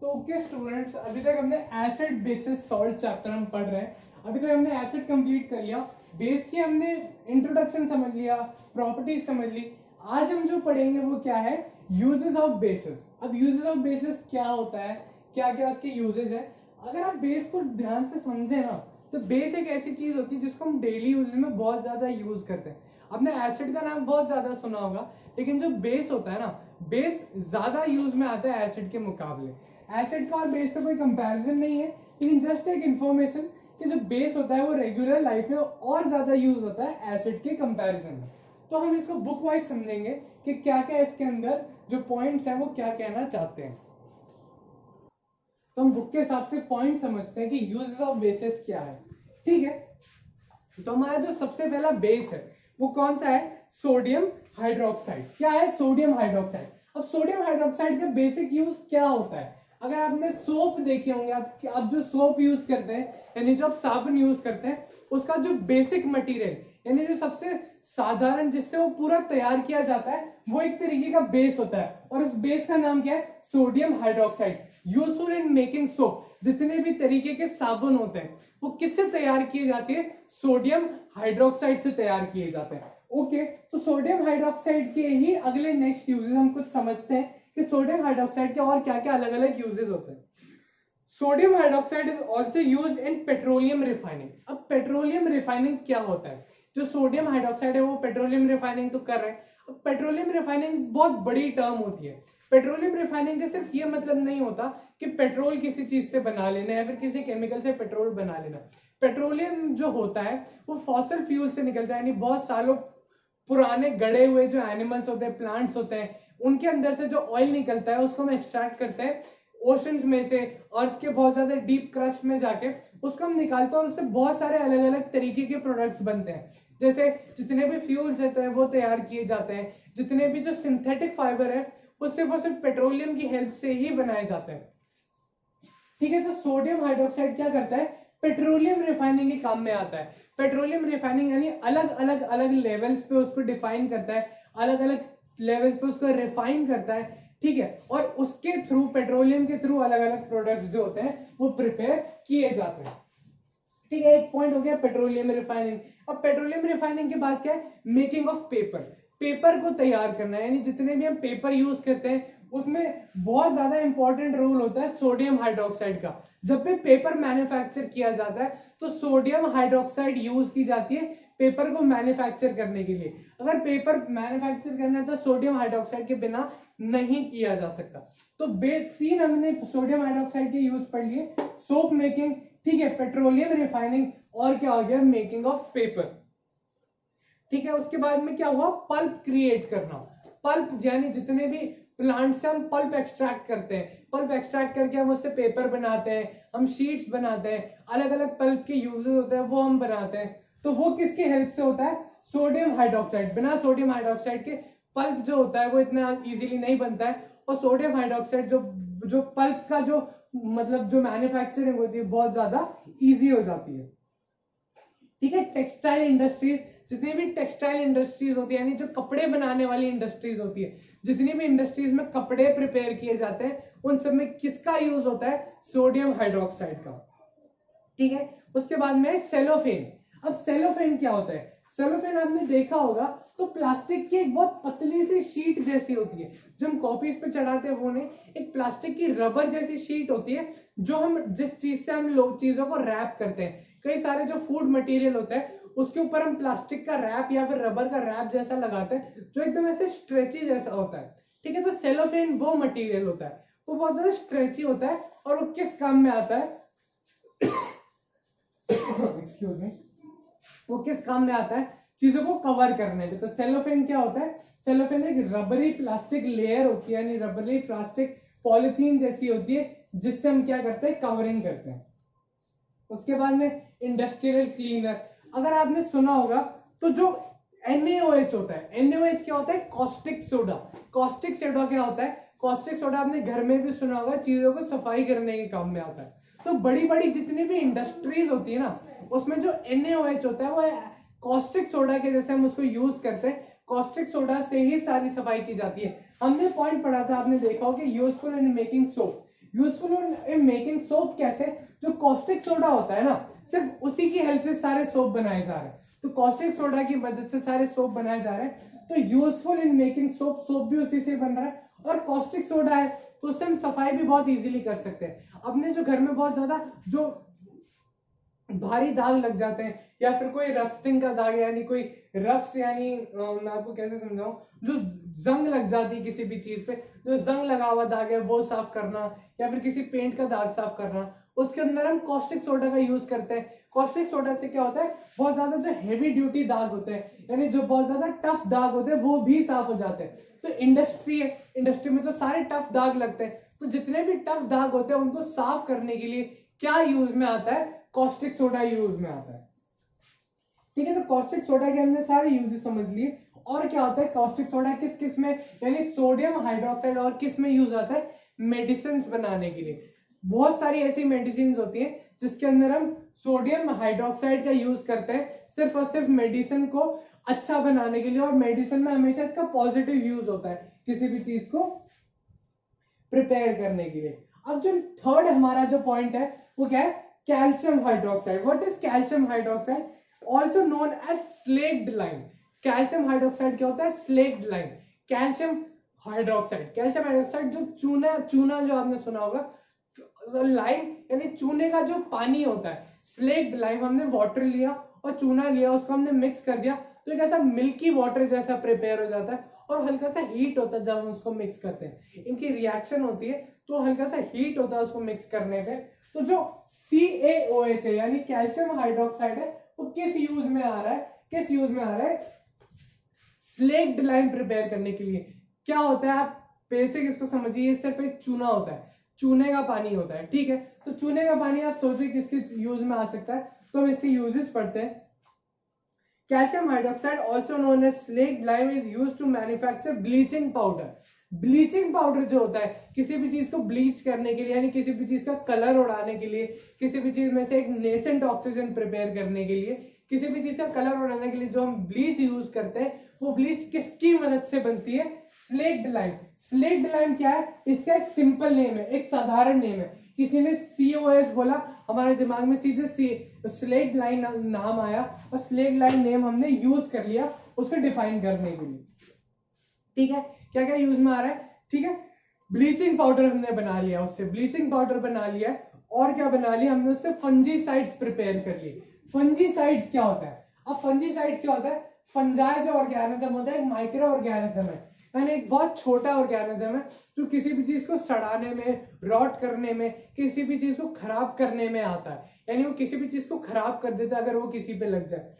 तो okay students, अभी तक हमने एसिड बेसिस सॉल्ट चैप्टर हम पढ़ रहे हैं। अभी तक हमने एसिड कंप्लीट कर लिया, बेस की हमने इंट्रोडक्शन समझ लिया, प्रॉपर्टीज समझ ली। आज हम जो पढ़ेंगे वो क्या है, यूजेस ऑफ बेसिस। अब यूजेस ऑफ बेसिस क्या होता है, क्या क्या उसके यूजेस है। अगर आप बेस को ध्यान से समझे ना, तो बेस एक ऐसी चीज होती है जिसको हम डेली यूज में बहुत ज्यादा यूज करते हैं। आपने एसिड का नाम बहुत ज्यादा सुना होगा, लेकिन जो बेस होता है ना, बेस ज्यादा यूज में आता है एसिड के मुकाबले। एसिड का और बेस से कोई कंपैरिजन नहीं है, लेकिन जस्ट एक इंफॉर्मेशन कि जो बेस होता है वो रेगुलर लाइफ में और ज्यादा यूज होता है एसिड के कंपैरिजन में। तो हम इसको बुक वाइज समझेंगे कि क्या क्या इसके अंदर जो पॉइंट्स हैं वो क्या कहना चाहते हैं। तो हम बुक के हिसाब से पॉइंट समझते हैं कि यूजेस ऑफ बेसिस क्या है। ठीक है, तो हमारा जो सबसे पहला बेस है वो कौन सा है, सोडियम हाइड्रोक्साइड। क्या है, सोडियम हाइड्रोक्साइड। अब सोडियम हाइड्रोक्साइड का बेसिक यूज क्या होता है। अगर आपने सोप देखे होंगे, आप जो सोप यूज करते हैं, यानी जो आप साबुन यूज करते हैं, उसका जो बेसिक मटेरियल यानी जो सबसे साधारण जिससे वो पूरा तैयार किया जाता है, वो एक तरीके का बेस होता है, और उस बेस का नाम क्या है, sodium hydroxide. Useful in making soap. जितने भी तरीके के साबुन होते हैं वो किससे तैयार किए जाते हैं, सोडियम हाइड्रोक्साइड से तैयार किए जाते हैं। ओके, तो सोडियम हाइड्रोक्साइड के ही अगले नेक्स्ट यूजेस हम कुछ समझते हैं कि सोडियम हाइड्रोक्साइड के और क्या क्या अलग अलग यूजेस होते हैं। Sodium hydroxide is also use in petroleum refining. अब पेट्रोलियम रिफाइनिंग क्या होता है, जो सोडियम हाइड्रोक्साइड है वो पेट्रोलियम रिफाइनिंग तो कर रहे हैं। अब पेट्रोलियम रिफाइनिंग बहुत बड़ी टर्म होती है। पेट्रोलियम रिफाइनिंग का सिर्फ ये मतलब नहीं होता कि पेट्रोल किसी चीज से बना लेना या फिर किसी केमिकल से पेट्रोल बना लेना। पेट्रोलियम जो होता है वो फॉसिल फ्यूल से निकलता है, यानी बहुत सालों पुराने गड़े हुए जो एनिमल्स होते हैं, प्लांट्स होते हैं, उनके अंदर से जो ऑयल निकलता है उसको हम एक्सट्रैक्ट करते हैं ओशंस में से, अर्थ के बहुत ज्यादा डीप क्रस्ट में जाके उसको हम निकालते हैं, और उससे बहुत सारे अलग अलग तरीके के प्रोडक्ट्स बनते हैं। जैसे जितने भी फ्यूल्स होते हैं वो तैयार किए जाते हैं, जितने भी जो सिंथेटिक फाइबर है वो सिर्फ पेट्रोलियम की हेल्प से ही बनाए जाते हैं। ठीक है, तो सोडियम हाइड्रोक्साइड क्या करता है, पेट्रोलियम रिफाइनिंग के काम में आता है। पेट्रोलियम रिफाइनिंग यानी अलग लेवल्स पे उसको डिफाइन करता है, अलग अलग लेवल्स पे उसको रिफाइन करता है। ठीक है, और उसके थ्रू, पेट्रोलियम के थ्रू अलग अलग प्रोडक्ट्स जो होते हैं वो प्रिपेयर किए जाते हैं। ठीक है, एक पॉइंट हो गया पेट्रोलियम रिफाइनिंग। अब पेट्रोलियम रिफाइनिंग के बाद क्या है, मेकिंग ऑफ पेपर। पेपर को तैयार करना है, यानी जितने भी हम पेपर यूज करते हैं उसमें बहुत ज्यादा इंपॉर्टेंट रोल होता है सोडियम हाइड्रोक्साइड का। जब भी पेपर मैन्युफैक्चर किया जाता है तो सोडियम हाइड्रोक्साइड यूज की जाती है पेपर को मैन्युफैक्चर करने के लिए। अगर पेपर मैन्युफैक्चर करना है तो सोडियम हाइड्रोक्साइड के बिना नहीं किया जा सकता। तो तीन हमने सोडियम हाइड्रोक्साइड के यूज पढ़ लिए, सोप मेकिंग, ठीक है, पेट्रोलियम रिफाइनिंग, और क्या हो गया, मेकिंग ऑफ पेपर। ठीक है, उसके बाद में क्या हुआ, पल्प क्रिएट करना। पल्प यानी जितने भी प्लांट से हम पल्प एक्सट्रैक्ट करते हैं, पल्प एक्सट्रैक्ट करके हम उससे पेपर बनाते हैं, हम शीट्स बनाते हैं, अलग अलग पल्प के यूजेस होते हैं वो हम बनाते हैं। तो वो किसकी हेल्प से होता है, सोडियम हाइड्रोक्साइड। बिना सोडियम हाइड्रोक्साइड के पल्प जो होता है वो इतना इजीली नहीं बनता है, और सोडियम हाइड्रोक्साइड जो पल्प का जो मतलब जो मैन्युफैक्चरिंग होती है बहुत ज्यादा इजी हो जाती है। ठीक है, टेक्सटाइल इंडस्ट्रीज, जितनी भी टेक्सटाइल इंडस्ट्रीज होती है, यानी जो कपड़े बनाने वाली इंडस्ट्रीज होती है, जितनी भी इंडस्ट्रीज में कपड़े प्रिपेयर किए जाते हैं उन सब में किसका यूज होता है, सोडियम हाइड्रोक्साइड का। ठीक है, उसके बाद में सेलोफेन। अब सेलोफेन क्या होता है, सेलोफेन आपने देखा होगा तो प्लास्टिक की एक बहुत पतली सी शीट जैसी होती है, जो हम कॉपीज पे चढ़ाते हैं वो नहीं, एक प्लास्टिक की रबर जैसी शीट होती है जो हम जिस चीज से हम लोग चीजों को रैप करते हैं। कई सारे जो फूड मटेरियल होता है उसके ऊपर हम प्लास्टिक का रैप या फिर रबर का रैप जैसा लगाते हैं जो एकदम ऐसे स्ट्रेची जैसा होता है। ठीक है, तो सेलोफेन वो मटेरियल होता है, वो बहुत ज्यादा स्ट्रेची होता है, और वो किस काम में आता है एक्सक्यूज मी, वो किस काम में आता है, चीजों को कवर करने में। तो सेलोफेन क्या होता है, सेलोफेन एक रबरी प्लास्टिक लेयर होती है, यानी रबरी प्लास्टिक पॉलिथीन जैसी होती है जिससे हम क्या करते हैं, कवरिंग करते हैं। उसके बाद में इंडस्ट्रियल क्लीनर। अगर आपने सुना होगा तो जो NaOH होता है, NaOH क्या होता है, कॉस्टिक सोडा। कॉस्टिक सोडा क्या होता है, कॉस्टिक सोडा आपने घर में भी सुना होगा, चीजों को सफाई करने के काम में आता है। तो बड़ी बड़ी जितनी भी इंडस्ट्रीज होती है ना, उसमें जो NaOH होता है वो कॉस्टिक सोडा के जैसे हम उसको यूज करते हैं, कॉस्टिक सोडा से ही सारी सफाई की जाती है। हमने पॉइंट पढ़ा था, आपने देखा हो कि useful in making soap. Useful in making soap कैसे, जो कॉस्टिक सोडा होता है ना, सिर्फ उसी की हेल्प से सारे सोप बनाए जा रहे हैं, तो कॉस्टिक सोडा की मदद से सारे सोप बनाए जा रहे हैं, तो useful in making soap, soap भी उसी से बन रहा है, और कॉस्टिक सोडा है तो उससे हम सफाई भी बहुत इजीली कर सकते हैं। अपने जो घर में बहुत ज्यादा जो भारी दाग लग जाते हैं, या फिर कोई रस्टिंग का दाग, यानी कोई रस्ट, यानी मैं आपको कैसे समझाऊं, जो जंग लग जाती है किसी भी चीज पे, जो जंग लगा हुआ दाग है वो साफ करना, या फिर किसी पेंट का दाग साफ करना, उसके अंदर हम कॉस्टिक सोडा का यूज करते हैं। कॉस्टिक सोडा से क्या होता है, बहुत ज्यादा जो हेवी ड्यूटी दाग होते हैं, यानी जो बहुत ज्यादा टफ दाग होते हैं, वो भी साफ हो जाते हैं। तो इंडस्ट्री है, इंडस्ट्री में तो सारे टफ दाग लगते हैं, तो जितने भी टफ दाग होते हैं उनको साफ करने के लिए क्या यूज में आता है, कॉस्टिक सोडा यूज में आता है। ठीक है, तो कॉस्टिक सोडा के हमने सारे यूजेस समझ लिए। और क्या होता है कॉस्टिक सोडा, किस किस में, यानी सोडियम हाइड्रोक्साइड, और किस में यूज आता है, मेडिसिन बनाने के लिए। बहुत सारी ऐसी मेडिसिन होती है जिसके अंदर हम सोडियम हाइड्रोक्साइड का यूज करते हैं सिर्फ और सिर्फ मेडिसिन को अच्छा बनाने के लिए, और मेडिसिन में हमेशा इसका पॉजिटिव यूज होता है किसी भी चीज को प्रिपेयर करने के लिए। अब जो थर्ड हमारा जो पॉइंट है वो क्या है, calcium hydroxide. What is calcium hydroxide, also known as slaked lime. Calcium hydroxide क्या होता है, स्लेक्ड लाइम। कैल्शियम हाइड्रोक्साइड जो चूना जो आपने सुना होगा, लाइम यानी चूने का जो पानी होता है, स्लेक्ड लाइम, हमने वाटर लिया और चूना लिया, उसको हमने मिक्स कर दिया, तो एक ऐसा मिल्की वाटर जैसा प्रिपेयर हो जाता है, और हल्का सा हीट होता है जब हम उसको मिक्स करते हैं, इनकी रिएक्शन होती है तो हल्का सा हीट होता है उसको मिक्स करने पे। तो जो CaOH है यानी कैल्शियम हाइड्रोक्साइड है, वो किस यूज में आ रहा है, स्लेक्ड लाइम प्रिपेयर करने के लिए। क्या होता है, आप बेसिक इसको समझिए, ये सिर्फ एक चूना होता है, चूने का पानी होता है। ठीक है, तो चूने का पानी आप सोचिए किस किस यूज में आ सकता है, तो हम इसके यूजेस पढ़ते हैं। Calcium hydroxide also known as slaked lime is used to manufacture bleaching powder. Bleaching powder जो होता है, किसी भी चीज को ब्लीच करने के लिए, यानी किसी भी चीज का कलर उड़ाने के लिए, किसी भी चीज में से एक नेसेंट ऑक्सीजन प्रिपेयर करने के लिए, किसी भी चीज का कलर उड़ाने के लिए जो हम ब्लीच यूज करते हैं, वो ब्लीच किसकी मदद से बनती है, स्लेक्ड लाइम। स्लेक्ड लाइम क्या है, इसका एक सिंपल नेम है, एक साधारण नेम है। किसी ने COS बोला, हमारे दिमाग में सीधे स्लेक्ड लाइम नाम आया, और स्लेक्ड लाइम नेम हमने यूज कर लिया उसको डिफाइन करने के लिए। ठीक है, क्या क्या यूज में आ रहा है, ठीक है, ब्लीचिंग पाउडर हमने बना लिया, उससे ब्लीचिंग पाउडर बना लिया, और क्या बना लिया हमने उससे, फंजीसाइड्स प्रिपेयर कर लिए। फंजीसाइड्स क्या होता है, अब फंजीसाइड्स क्या होता है, फंजाई जो ऑर्गेनिज्म होता है, एक माइक्रो ऑर्गेनिज्म है, यानी एक बहुत छोटा ऑर्गेनिज्म है जो किसी भी चीज को सड़ाने में, रॉट करने में, किसी भी चीज को खराब करने में आता है, यानी वो किसी भी चीज को खराब कर देता है अगर वो किसी पे लग जाए।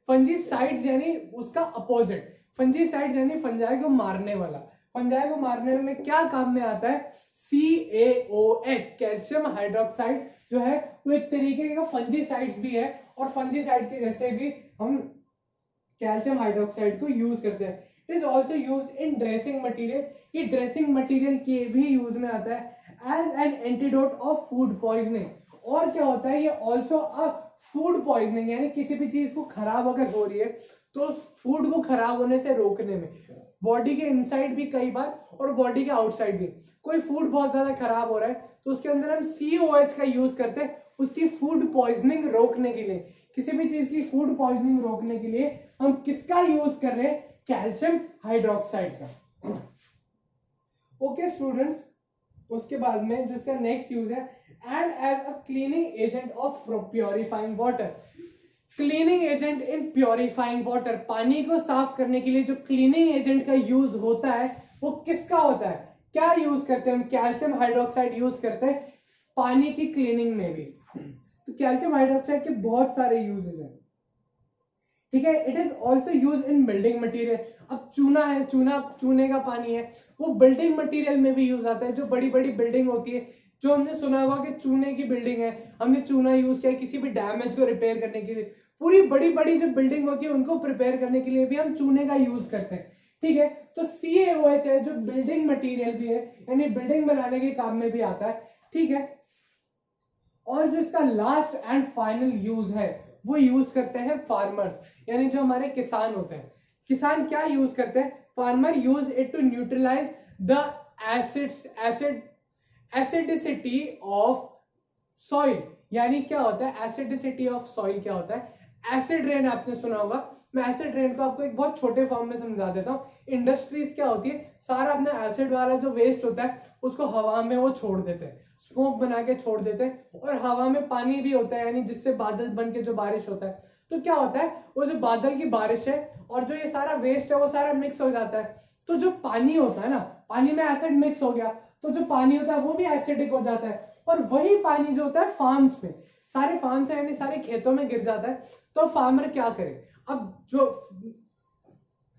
फंजीसाइड्स यानी उसका अपोजिट, फंजीसाइड यानी फंजाई को मारने वाला। फंजाई को मारने में क्या काम में आता है, CaOH, कैल्शियम हाइड्रोक्साइड जो है वो एक तरीके का फंजीसाइड्स भी है, और फंजीसाइड के जैसे भी हम कैल्शियम हाइड्रोक्साइड को यूज करते हैं। It is also use in dressing material, ये ड्रेसिंग मटीरियल के भी यूज में आता है as an antidote of food poisoning. और क्या होता है, ये ऑल्सो अ फूड पॉइजनिंग, यानी किसी भी चीज को खराब अगर हो रही है तो उस फूड को खराब होने से रोकने में, बॉडी के इनसाइड भी कई बार और बॉडी के आउटसाइड भी, कोई फूड बहुत ज्यादा खराब हो रहा है तो उसके अंदर हम COH का यूज करते हैं उसकी फूड पॉइजनिंग रोकने के लिए। किसी भी चीज की फूड पॉइजनिंग रोकने के लिए हम किसका यूज कर रहे हैं, कैल्शियम हाइड्रोक्साइड का। ओके स्टूडेंट्स, उसके बाद में जो इसका नेक्स्ट यूज है, and as a cleaning agent of purifying water. Cleaning agent in purifying water, पानी को साफ करने के लिए जो क्लीनिंग एजेंट का यूज होता है वो किसका होता है, क्या यूज करते हैं हम, कैल्शियम हाइड्रोक्साइड यूज करते हैं पानी की क्लीनिंग में भी। तो कैल्शियम हाइड्रोक्साइड के बहुत सारे यूजेस हैं। ठीक है, it is also use in building material. अब चूना है, चूने का पानी है, वो बिल्डिंग मटीरियल में भी यूज आता है। जो बड़ी बड़ी बिल्डिंग होती है, जो हमने सुना होगा कि चूने की बिल्डिंग है, हमने चूना यूज किया किसी भी डैमेज को रिपेयर करने के लिए। पूरी बड़ी बड़ी जो बिल्डिंग होती है उनको प्रिपेयर करने के लिए भी हम चूने का यूज करते हैं। ठीक है, तो CaOH है जो बिल्डिंग मटीरियल भी है, यानी बिल्डिंग बनाने के काम में भी आता है। ठीक है, और जो इसका लास्ट एंड फाइनल यूज है वो यूज करते हैं फार्मर्स, यानी जो हमारे किसान होते हैं। किसान क्या यूज करते हैं, farmer use it to neutralise the acid acidity of soil. यानी क्या होता है एसिडिसिटी ऑफ सॉइल, क्या होता है एसिड रेन, आपने सुना होगा। मैं एसिड रेन को आपको एक बहुत छोटे फॉर्म में समझा देता हूँ। इंडस्ट्रीज क्या होती है, सारा अपना एसिड वाला जो वेस्ट होता है उसको हवा में वो छोड़ देते हैं, स्मोक बना के छोड़ देते हैं। और हवा में पानी भी होता है, यानी जिससे बादल बन के जो बारिश होता है, तो क्या होता है वो जो बादल की बारिश है और जो ये सारा वेस्ट है वो सारा मिक्स हो जाता है। तो जो पानी होता है ना, पानी में एसिड मिक्स हो गया तो जो पानी होता है वो भी एसिडिक हो जाता है। और वही पानी जो होता है फार्म्स में, सारे फार्म्स है यानी सारे खेतों में गिर जाता है। तो फार्मर क्या करे, अब जो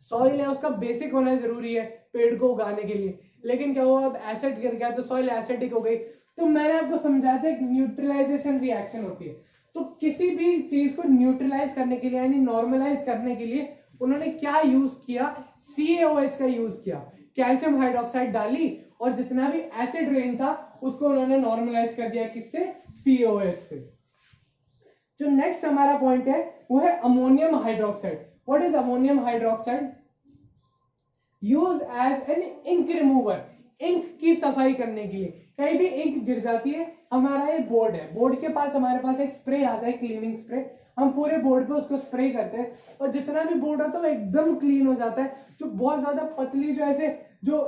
सॉइल है उसका बेसिक होना जरूरी है पेड़ को उगाने के लिए, लेकिन क्या हुआ अब एसिड गिर गया तो सॉइल एसिडिक हो गई। तो मैंने आपको समझाया था एक न्यूट्रलाइजेशन रिएक्शन होती है। तो किसी भी चीज को न्यूट्रलाइज करने के लिए यानी नॉर्मलाइज करने के लिए उन्होंने क्या यूज किया, CaOH का यूज किया, कैल्शियम हाइड्रोक्साइड डाली और जितना भी एसिड रेन था उसको उन्होंने नॉर्मलाइज कर दिया, किससे, CaOH से। जो नेक्स्ट हमारा पॉइंट है वो है ammonium hydroxide. What is ammonium hydroxide? Use as an ink remover, ink की सफाई करने के लिए। कहीं भी इंक गिर जाती है, हमारा ये बोर्ड है, बोर्ड के पास हमारे पास एक स्प्रे आता है, क्लीनिंग स्प्रे, हम पूरे बोर्ड पे उसको स्प्रे करते हैं और जितना भी बोर्ड होता है वो एकदम क्लीन हो जाता है। जो बहुत ज्यादा पतली जो ऐसे जो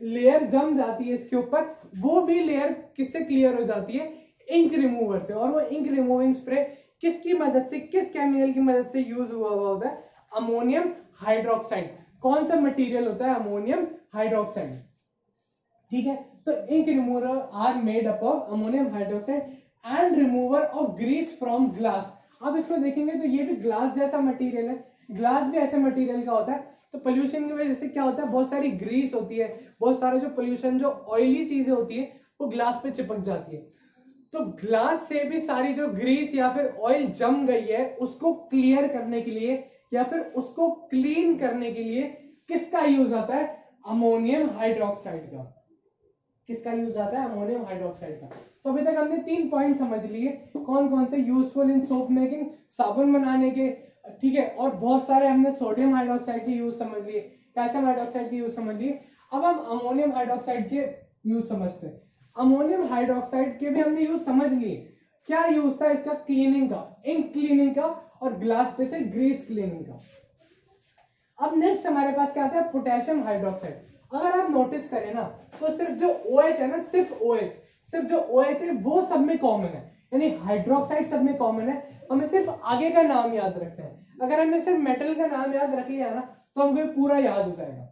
लेयर जम जाती है इसके ऊपर, वो भी लेयर किससे क्लियर हो जाती है, इंक रिमूवर से। और वो इंक रिमूविंग स्प्रे किसकी मदद से, किस केमिकल की मदद से यूज हुआ होता है, अमोनियम हाइड्रोक्साइड। कौन सा मटेरियल होता है, अमोनियम हाइड्रोक्साइड, ठीक है। तो ink remover are made up of ammonium hydroxide and remover of grease from glass. अब इसको देखेंगे तो ये भी ग्लास जैसा मटेरियल है, ग्लास भी ऐसे मटेरियल का होता है। तो पोल्यूशन की वजह से क्या होता है, बहुत सारी ग्रीस होती है, बहुत सारे जो पोल्यूशन जो ऑयली चीजें होती है वो ग्लास पे चिपक जाती है। तो ग्लास से भी सारी जो ग्रीस या फिर ऑयल जम गई है उसको क्लियर करने के लिए या फिर उसको क्लीन करने के लिए किसका यूज आता है, अमोनियम हाइड्रोक्साइड का। किसका यूज आता है, अमोनियम हाइड्रोक्साइड का। तो अभी तक हमने 3 पॉइंट समझ लिए, कौन कौन से, यूजफुल इन सोप मेकिंग, साबुन बनाने के, ठीक है, और बहुत सारे हमने सोडियम हाइड्रोक्साइड के यूज समझ लिए, कैल्शियम हाइड्रोक्साइड के यूज समझ लिए। अब हम अमोनियम हाइड्रोक्साइड के यूज समझते हैं। अमोनियम हाइड्रोक्साइड के भी हमने यूज समझ लिए, क्या यूज था इसका, क्लीनिंग का, इंक क्लीनिंग का और ग्लास पे से ग्रीस क्लीनिंग का। अब नेक्स्ट हमारे पास क्या आता है, पोटेशियम हाइड्रोक्साइड। अगर आप नोटिस करें ना तो सिर्फ जो OH है ना, सिर्फ जो OH है वो सब में कॉमन है, यानी हाइड्रोक्साइड सब में कॉमन है। हमें सिर्फ आगे का नाम याद रखना है। अगर हमने सिर्फ मेटल का नाम याद रख लिया ना तो हमको पूरा याद हो जाएगा,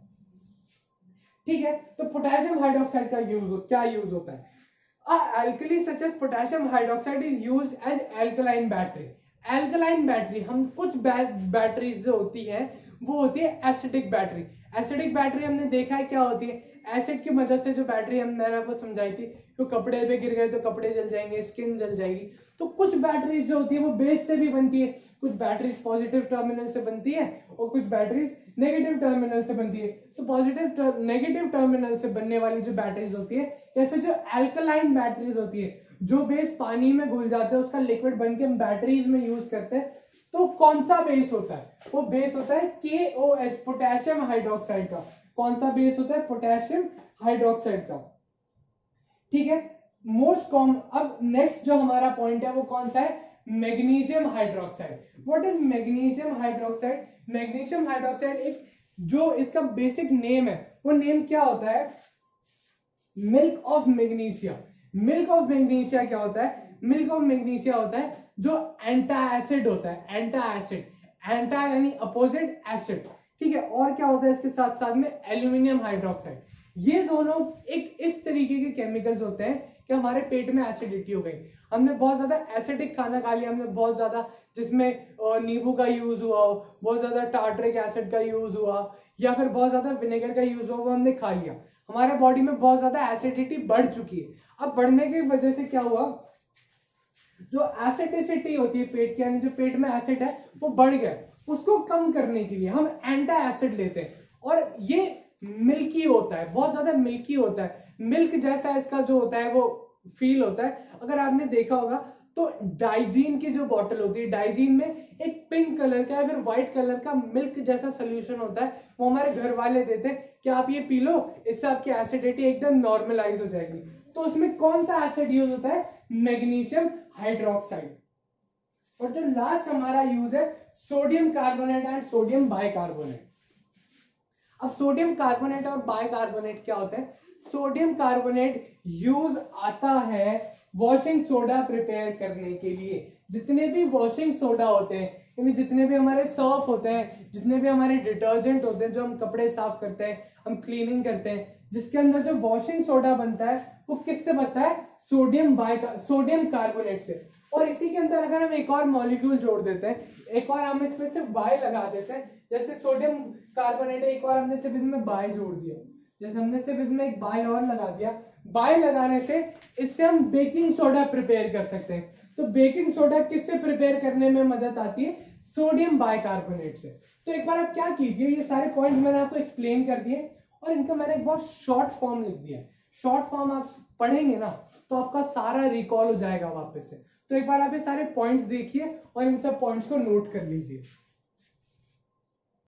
ठीक है। तो पोटेशियम हाइड्रोक्साइड का क्या यूज होता है, alkali such as potassium hydroxide is used as alkaline battery। Alkaline battery, हम कुछ बैटरीज जो होती है वो होती है एसिडिक बैटरी। एसिडिक बैटरी हमने देखा है क्या होती है, एसिड की मदद से जो बैटरी मैंने आपको समझाई थी, तो कपड़े पे गिर गए तो कपड़े जल जाएंगे, स्किन जल जाएगी। तो कुछ बैटरीज जो होती है वो बेस से भी बनती है, कुछ बैटरीज पॉजिटिव टर्मिनल से बनती है और कुछ बैटरीज नेगेटिव टर्मिनल से बनती है। तो पॉजिटिव नेगेटिव टर्मिनल से बनने वाली जो बैटरीज होती है या फिर जो एल्कलाइन बैटरीज होती है, जो बेस पानी में घुल जाते हैं उसका लिक्विड बन के हम बैटरीज में यूज करते हैं, तो कौन सा बेस होता है, वो बेस होता है KOH, पोटेशियम हाइड्रोक्साइड का। कौन सा बेस होता है, पोटेशियम हाइड्रोक्साइड का, ठीक है। मोस्ट कॉमन, अब नेक्स्ट जो हमारा पॉइंट है वो कौन सा है, magnesium hydroxide. What is magnesium hydroxide? Magnesium hydroxide एक जो इसका बेसिक नेम है, वो नेम क्या होता है, milk of magnesia. Milk of magnesia क्या होता है, मिल्क ऑफ मैग्नीशिया होता है जो एंटा एसिड होता है, एंटा एसिड, एंटा यानी अपोजिट एसिड, ठीक है। और क्या होता है इसके साथ साथ में, एल्यूमिनियम हाइड्रोक्साइड। ये दोनों एक इस तरीके के केमिकल्स होते हैं कि हमारे पेट में एसिडिटी हो गई, हमने बहुत ज्यादा एसिडिक खाना खा लिया, हमने बहुत ज्यादा जिसमें नींबू का यूज हुआ हो, बहुत ज्यादा टार्टरिक एसिड का यूज हुआ या फिर बहुत ज्यादा विनेगर का यूज हुआ, वो हमने खा लिया, हमारे बॉडी में बहुत ज्यादा एसिडिटी बढ़ चुकी है। अब बढ़ने की वजह से क्या हुआ, जो एसिडिसिटी होती है पेट की, यानी जो पेट में एसिड है वो बढ़ गया, उसको कम करने के लिए हम एंटा एसिड लेते हैं। और ये मिल्की होता है, बहुत ज्यादा मिल्की होता है, मिल्क जैसा इसका जो होता है वो फील होता है। अगर आपने देखा होगा तो डाइजीन की जो बॉटल होती है, डाइजीन में एक पिंक कलर का या फिर व्हाइट कलर का मिल्क जैसा सोल्यूशन होता है, वो हमारे घर वाले देते हैं कि आप ये पी लो, इससे आपकी एसिडिटी एकदम नॉर्मलाइज हो जाएगी। तो उसमें कौन सा एसिड यूज होता है? Magnesium hydroxide. और जो लास्ट हमारा यूज है sodium carbonate and sodium bicarbonate. अब सोडियम कार्बोनेट और बाइकार्बोनेट क्या होता है? सोडियम कार्बोनेट यूज आता है वॉशिंग सोडा प्रिपेयर करने के लिए। जितने भी वॉशिंग सोडा होते हैं, यानी जितने भी हमारे सर्फ होते हैं, जितने भी हमारे डिटर्जेंट होते हैं जो हम कपड़े साफ करते हैं, हम क्लीनिंग करते हैं, जिसके अंदर जो वॉशिंग सोडा बनता है वो किससे बनता है? सोडियम कार्बोनेट से। और इसी के अंदर अगर हम एक और मॉलिक्यूल जोड़ देते हैं, एक और हम इसमें सिर्फ बाय लगा देते हैं, जैसे सोडियम कार्बोनेट है, एक और हमने सिर्फ इसमें बाय जोड़ दिया, जैसे हमने सिर्फ इसमें एक बाय और लगा दिया, बाय लगाने से इससे हम बेकिंग सोडा प्रिपेयर कर सकते हैं। तो बेकिंग सोडा किससे प्रिपेयर करने में मदद आती है? सोडियम बाइकार्बोनेट से। तो एक बार आप क्या कीजिए, ये सारे पॉइंट मैंने आपको एक्सप्लेन कर दिए और इनका मैंने एक बहुत शॉर्ट फॉर्म लिख दिया। शॉर्ट फॉर्म आप पढ़ेंगे ना तो आपका सारा रिकॉल हो जाएगा वापस से। तो एक बार आप ये सारे पॉइंट्स देखिए और इन सब पॉइंट्स को नोट कर लीजिए।